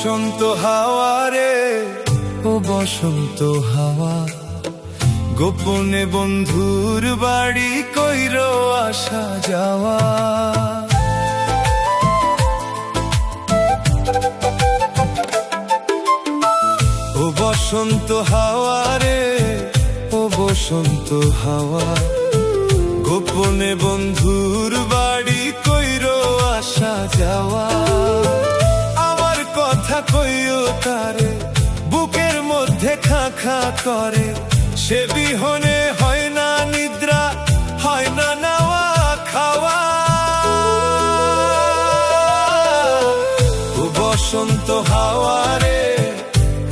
বসন্ত হাওয়া রে, ও বসন্ত হাওয়া, গোপনে বন্ধুর বাড়ি কইরো আসা যাওয়া। ও বসন্ত হাওয়া রে, ও বসন্ত হাওয়া, গোপনে বন্ধুর বাড়ি কইরো আসা যাওয়া। আমার কথা কইও তারে, বুকের মধ্যে খা খা করে, সে বিহনে হয় না নিদ্রা, হয় না নাওয়া খাওয়া। ও বসন্ত হাওয়া রে,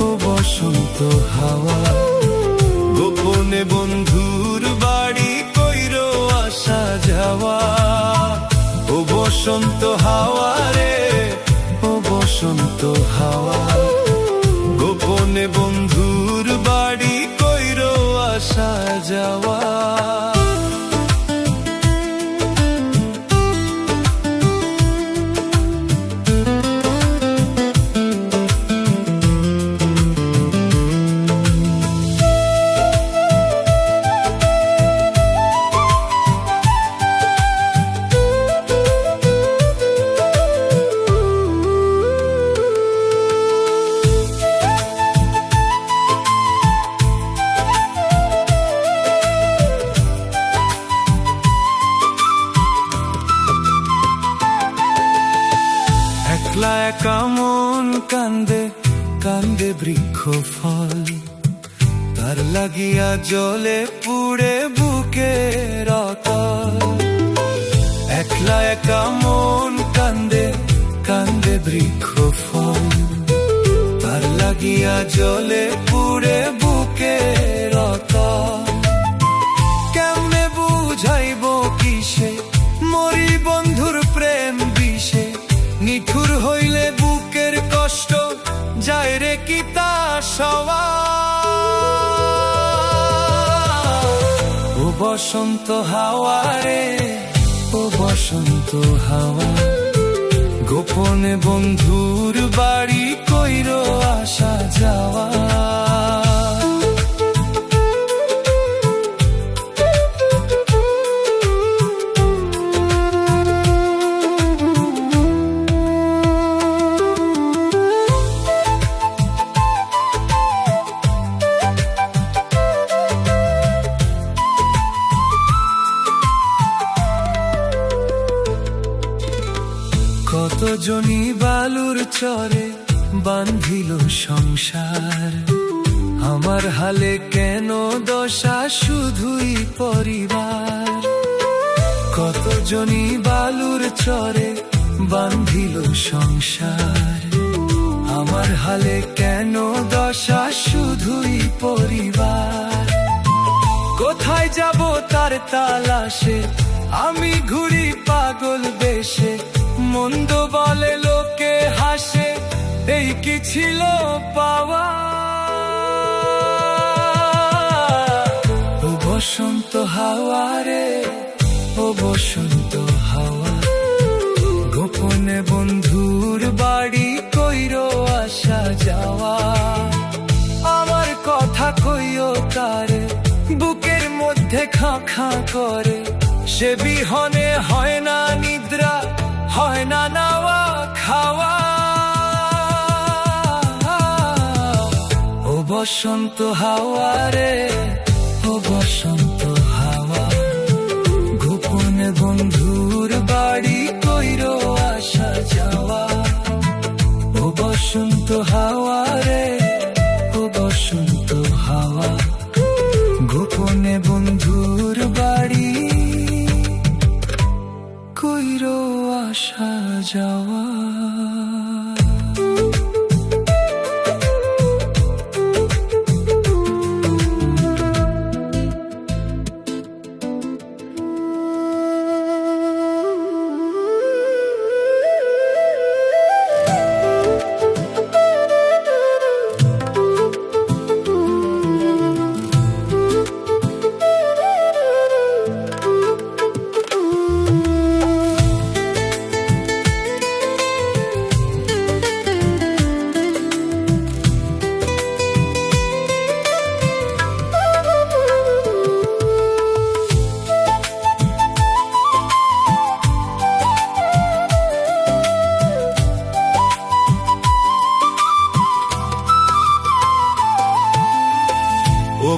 ও বসন্ত হাওয়া, গোপনে বন্ধুর বাড়ি কইরো আসা যাওয়া। ও বসন্ত হাওয়া রে, ও বসন্ত হাওয়া, গোপনে বন্ধুর বাড়ি কইরো আসা যাওয়া। একলা একা মন কান্দে, কান্দে বৃক্ষ ফল, তার লাগিয়া জলে পুড়ে বুকের অতল। একলা একা মন কান্দে, কান্দে বৃক্ষ ফল, তার লাগিয়া জলে পুড়ে বুকের অতল। কেমনে বুঝাইব কিসে মরি বন্ধুর প্রেম বিষে, নিঠুর হইলে বুকের কষ্ট যায় রে কি তা সওয়া। ও বসন্ত হাওয়া রে, ও বসন্ত হাওয়া, গোপনে বন্ধুর বাড়ি কইরো আসা যাওয়া। কতজনই বালুর চরে বান্ধিল সংসার, আমার হালে কেন দশা শুধুই পরিবার। কতজনই বালুর চরে বান্ধিল সংসার, আমার হালে কেন দশা শুধুই পরিবার। কোথায় যাব তার তালাশে, আমি ঘুরি পাগল বেশে, মন্দ বলে লোকে হাসে, এই কি ছিল পাওয়া। ও বসন্ত হাওয়া রে, ও বসন্ত হাওয়া, গোপনে বন্ধুর বাড়ি কইরো আসা যাওয়া। আমার কথা কইও তারে, বুকের মধ্যে খা খা করে, সে বিহনে হয় না নিদ্রা, হয় না নাওয়া খাওয়া। ও বসন্ত হাওয়া রে, ও বসন্ত হাওয়া, গোপনে বন্ধুর বাড়ি কইরো আসা যাওয়া। ও বসন্ত হাওয়া রে, ও বসন্ত হাওয়া, গোপনে বন্ধুর বাড়ি কইরো আসা যাওয়া।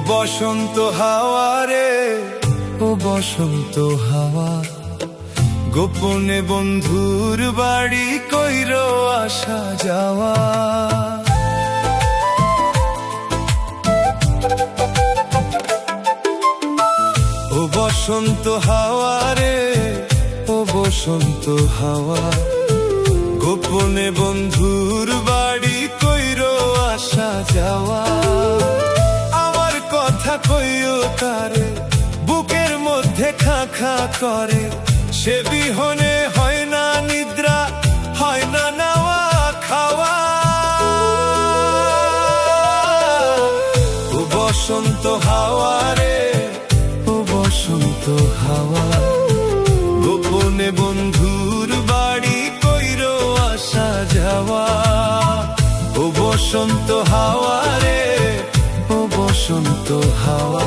বসন্ত হাওয়া রে, ও বসন্ত হাওয়া, গোপনে বন্ধুর বাড়ি কইরো আসা যাওয়া। ও বসন্ত হাওয়া রে, ও বসন্ত হাওয়া, গোপনে বন্ধুর বাড়ি কইরো আসা যাওয়া। আমার কথা কইও তারে, বুকের মধ্যে খা খা করে, সে বিহনে হয় না নিদ্রা, হয় না নাওয়া খাওয়া। ও বসন্ত হাওয়া রে, ও বসন্ত হাওয়া, গোপনে বন্ধুর বাড়ি কইরো আসা যাওয়া। ও বসন্ত হাওয়া রে, ও বসন্ত হাওয়া,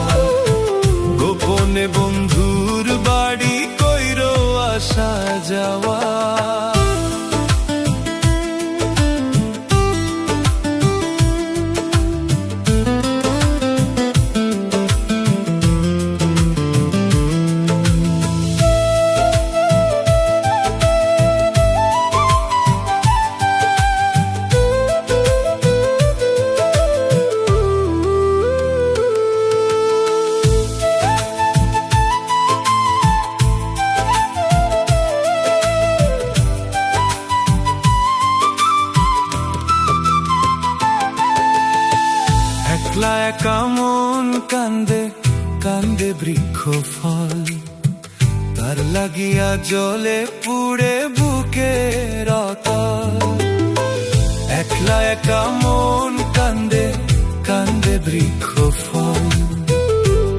গোপনে বন্ধুর বাড়ি কইরো আসা যাওয়া। একলা একা মন কান্দে, কান্দে বৃক্ষ ফল, তার লাগিয়া জলে পুড়ে বুকের অতল। একলা একা মন কান্দে, কান্দে বৃক্ষ ফল,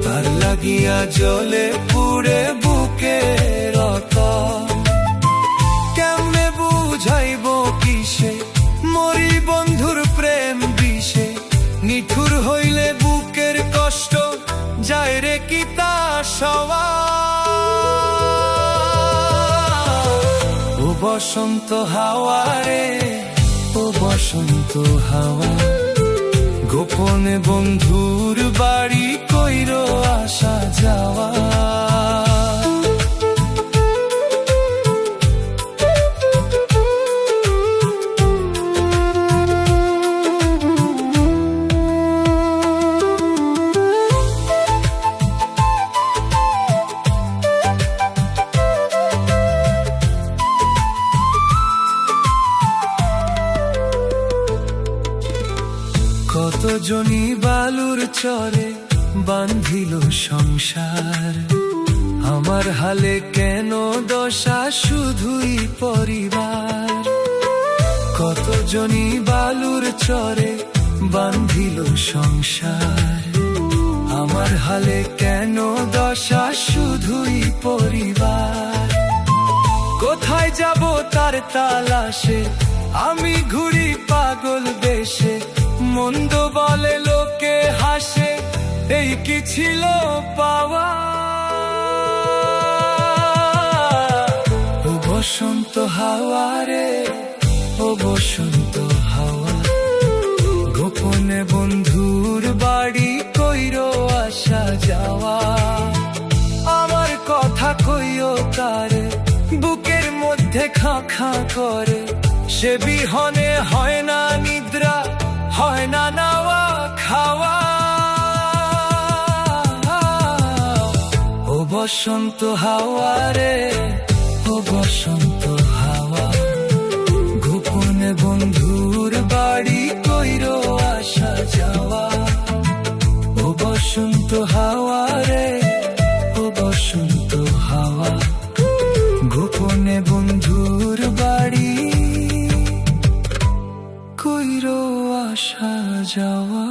তার লাগিয়া জলে পুড়ে বুকের অতল। কেমনে বুঝাইব কিসে মরি বন্ধুর প্রেম বিষে, নিঠুর হইলে বুকের কষ্ট যায় রে কি তা সওয়া। ও বসন্ত হাওয়া রে, ও বসন্ত হাওয়া, গোপনে বন্ধুর বাড়ি কইরো আসা যাওয়া। কতজনই বালুর চরে বান্ধিল সংসার, আমার হালে কেন দশা শুধুই পরিবার। কতজনই বালুর চরে বান্ধিল সংসার, আমার হালে কেন দশা শুধুই পরিবার। কোথায় যাব তার তালাশে, আমি ঘুরি পাগল বেশে, মন্দ বলে লোকে হাসে, এই কি ছিল পাওয়া। ও বসন্ত হাওয়া রে, ও বসন্ত হাওয়া, গোপনে বন্ধুর বাড়ি কইরো আসা যাওয়া। আমার কথা কইও তারে, বুকের মধ্যে খা খা করে, সে বিহনে হয় না নিদ্রা, হয় না নাওয়া খাওয়া। ও বসন্ত হাওয়া রে, ও বসন্ত হাওয়া, গোপনে বন্ধুর বাড়ি কইরো আসা যাওয়া। ও বসন্ত হাওয়া রে, ও বসন্ত হাওয়া, গোপনে বন্ধুর বাড়ি কইরো আসা যাওয়া।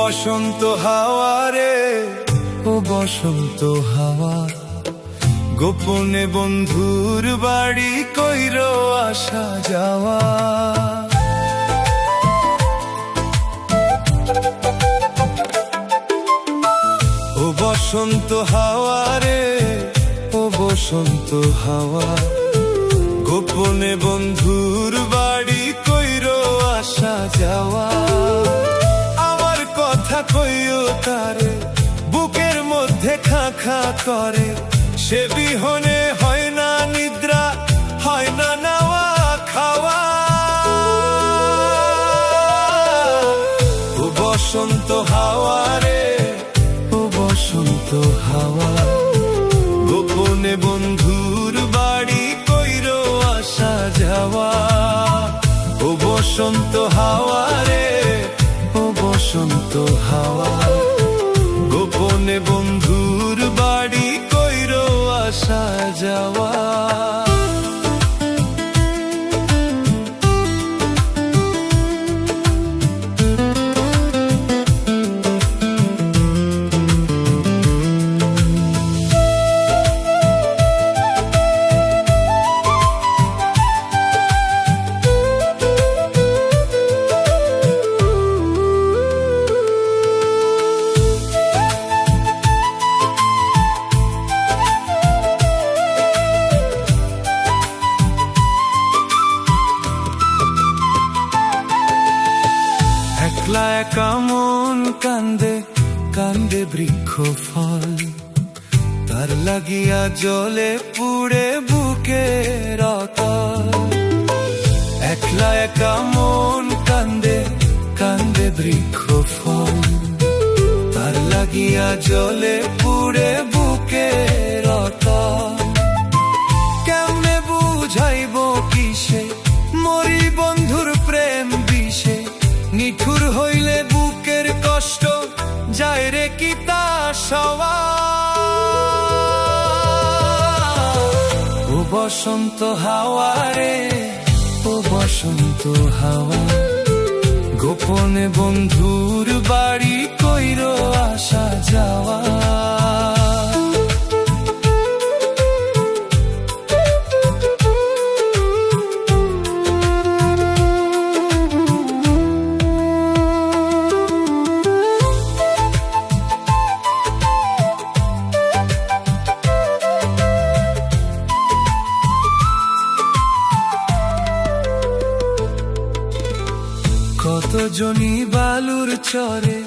বসন্ত হাওয়া রে, ও বসন্ত হাওয়া, গোপনে বন্ধুর বাড়ি কইরো আসা যাওয়া। ও বসন্ত হাওয়া রে, ও বসন্ত হাওয়া, গোপনে বন্ধুর বাড়ি কইরো আসা যাওয়া। আমার কথা কইও তারে, বুকের মধ্যে খা খা করে, সে বিহনে হয় না নিদ্রা, হয় না নাওয়া খাওয়া। ও বসন্ত হাওয়া রে, ও বসন্ত হাওয়া, গোপনে বন্ধুর বাড়ি কইরো আসা যাওয়া। ও বসন্ত হাওয়া রে, ও বসন্ত হাওয়া, গোপনে বন্ধুর বাড়ি কইরো আসা যাওয়া। একলা একা মন কান্দে, কান্দে বৃক্ষ ফল, তার লাগিয়া জলে পুড়ে বুকের অতল। একলা একা মন কান্দে, কান্দে বৃক্ষ ফল, তার লাগিয়া জলে পুড়ে বুকের অতল। কেমনে বুঝাইব কিসে মরি বন্ধুর প্রেম বিষে, নিঠুর হইলে বুকের কষ্ট যায় রে কি তা সওয়া। ও বসন্ত হাওয়া রে, ও বসন্ত হাওয়া, গোপনে বন্ধুর বাড়ি কইরো আসা যাওয়া। কতজনই বালুর চরে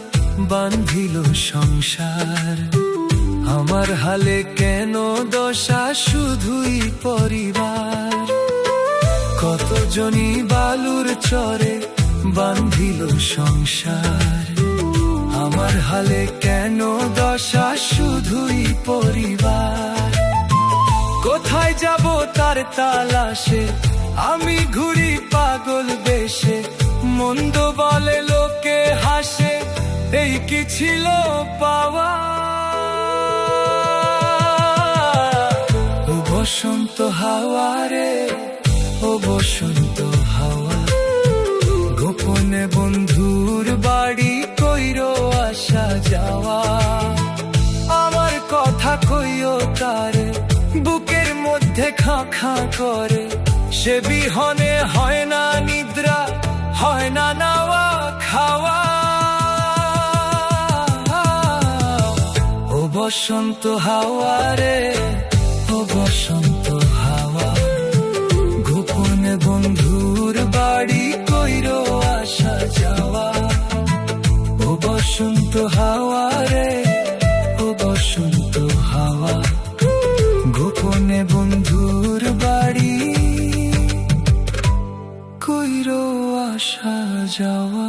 বান্ধিল সংসার, আমার হালে কেন দশা শুধুই পরিবার। কতজনই বালুর চরে বান্ধিল সংসার, আমার হালে কেন দশা শুধুই পরিবার। কোথায় যাব তার তালাশে, আমি ঘুরি পাগল বেশে, মন্দ বলে লোকে হাসে, এই কি ছিল পাওয়া। ও বসন্ত হাওয়া রে, ও বসন্ত হাওয়া, গোপনে বন্ধুর বাড়ি কইরো আসা যাওয়া। আমার কথা কইও তারে, বুকের মধ্যে খা খা করে, সে বিহনে হয় না নিদ্রা, হয় না নাওয়া খাওয়া। ও বসন্ত হাওয়া রে, ও বসন্ত হাওয়া, গোপনে বন্ধুর বাড়ি কইরো আসা যাওয়া। ও বসন্ত হাওয়া রে, ও বসন্ত হাওয়া, গোপনে বন্ধুর বাড়ি কইরো আসা যাওয়া।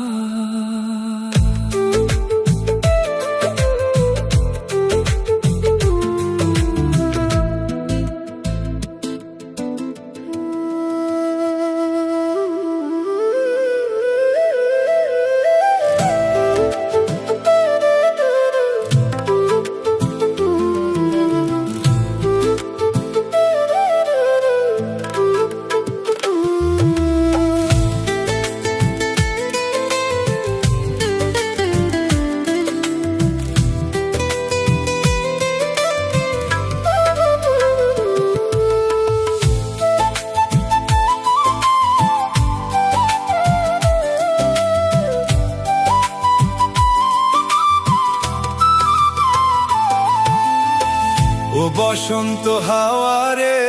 বসন্ত হাওয়া রে,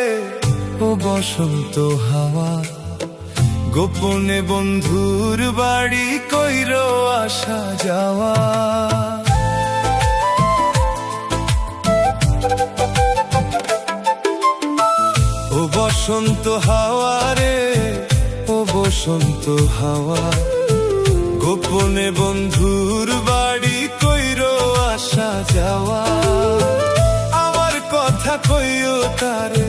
ও বসন্ত হাওয়া, গোপনে বন্ধুর বাড়ি কইরো আসা যাওয়া। ও বসন্ত হাওয়া রে, ও বসন্ত হাওয়া, গোপনে বন্ধুর বাড়ি কইরো আসা যাওয়া। আমার কথা কইও তারে,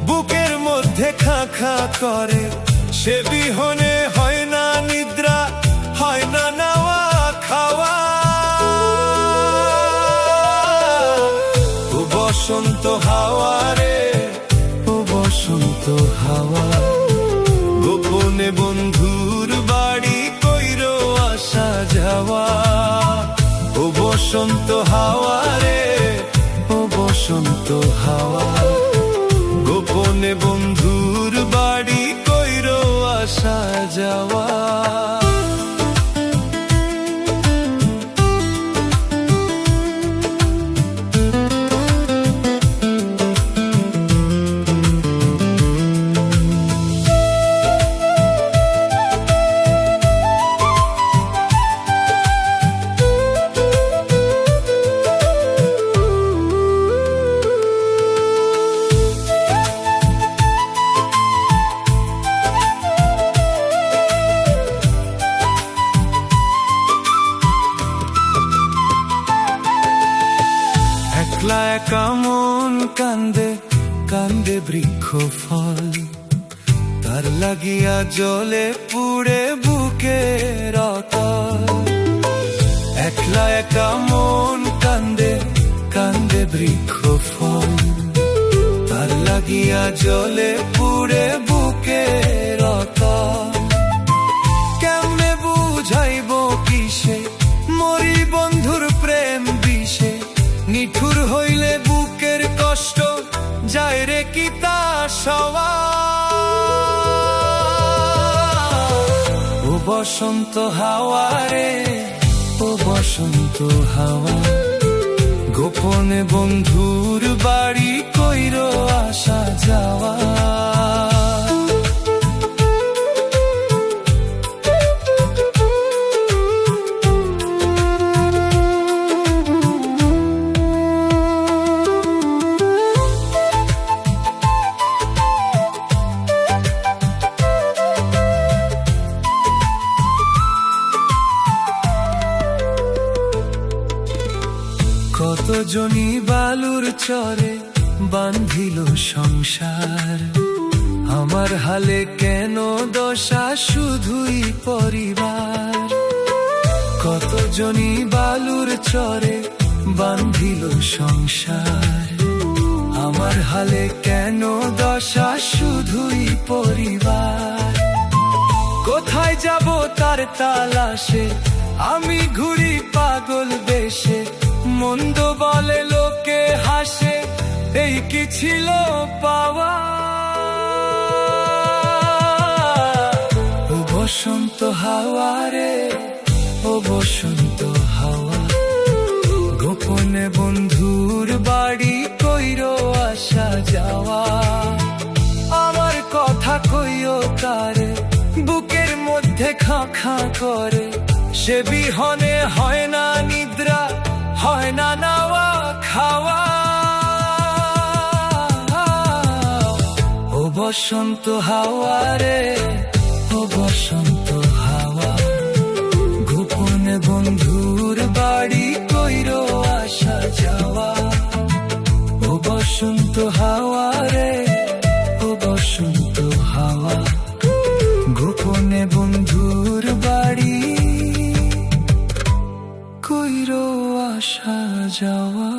বুকের মধ্যে খা খা করে, সে বিহনে হয় না নিদ্রা, হয় না নাওয়া খাওয়া। ও বসন্ত হাওয়া রে, ও বসন্ত হাওয়া, গোপনে বন্ধুর বাড়ি কইরো আসা যাওয়া। ও বসন্ত হাওয়া রে, ও বসন্ত হাওয়া, গোপনে বন্ধুর বাড়ি কইরো আসা যাওয়া। একলা একা মন কান্দে, কান্দে বৃক্ষ ফল, তার লাগিয়া জলে পুড়ে বুকের অতল। একলা একা মন কান্দে, কান্দে বৃক্ষ ফল, তার লাগিয়া জলে পুড়ে বুকের অতল। কেমনে বুঝাইব কিসে মরি বন্ধুর প্রেম বিষে, নিঠুর হইলে বুকের কষ্ট যায় রে কি তা সওয়া। ও বসন্ত হাওয়া রে, ও বসন্ত হাওয়া, গোপনে বন্ধুর বাড়ি কইরো আসা যাওয়া। কতজনই বালুর চরে বান্ধিল সংসার, আমার হালে কেন দশা শুধুই পরিবার। কতজনই বালুর চরে বান্ধিল সংসার, আমার হালে কেন দশা শুধুই পরিবার। কোথায় যাব তার তালাশে, আমি ঘুরি পাগল বেশে, মন্দ বলে লোকে হাসে, এই কি ছিল পাওয়া। ও বসন্ত হাওয়া রে, ও বসন্ত হাওয়া, গোপনে বন্ধুর বাড়ি কইরো আসা যাওয়া। আমার কথা কইও তারে, বুকের মধ্যে খা খা করে, সে বিহনে হয় না নিদ্রা, হয় না নাওয়া খাওয়া। ও বসন্ত হাওয়া রে, ও বসন্ত হাওয়া, গোপনে বন্ধুর বাড়ি কইরো আসা যাওয়া। ও বসন্ত হাওয়া রে, ও বসন্ত হাওয়া, গোপনে বন্ধুর বাড়ি কইরো আসা যাওয়া।